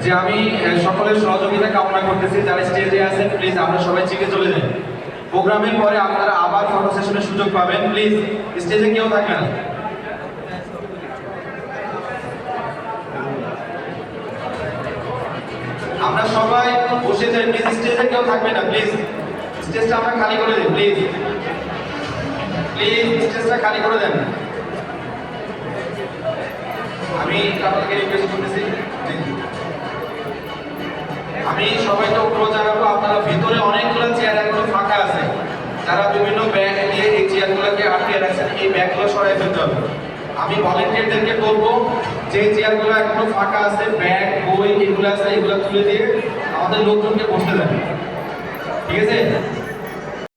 যে আমি সকলের সহযোগিতা কামনা করতেছি, যারা স্টেজে আছেন প্লিজ আমরা সবাই চিকে চলে যাই। প্রোগ্রামের পরে আপনারা আবার ফটো সেশনের সুযোগ পাবেন, প্লিজ স্টেজে কেউ থাকবে না। আমরা সবাই বসে যাই, প্লিজ স্টেজে কেউ থাকবে না, প্লিজ স্টেজটা আমরা খালি করে দিই, প্লিজ প্লিজ স্টেজটা খালি করে দেন। আমি আপনাকে রিকোয়েস্ট করতেছি, আমি সবাইকে অনুরোধ জানাবো আপনারা ভিতরে অনেকগুলো চেয়ার এখনো ফাঁকা আছে, যারা বিভিন্ন ব্যাগ নিয়ে এই চেয়ারগুলোকে আটকে রাখছেন এই ব্যাগগুলো সরাই ফেলতে হবে। আমি ভলেন্টিয়ারদেরকে বলবো যে চেয়ারগুলো এখনো ফাঁকা আছে, ব্যাগ বই এগুলো আছে, এগুলো তুলে দিয়ে আমাদের লোকজনকে বসতে দেন, ঠিক আছে?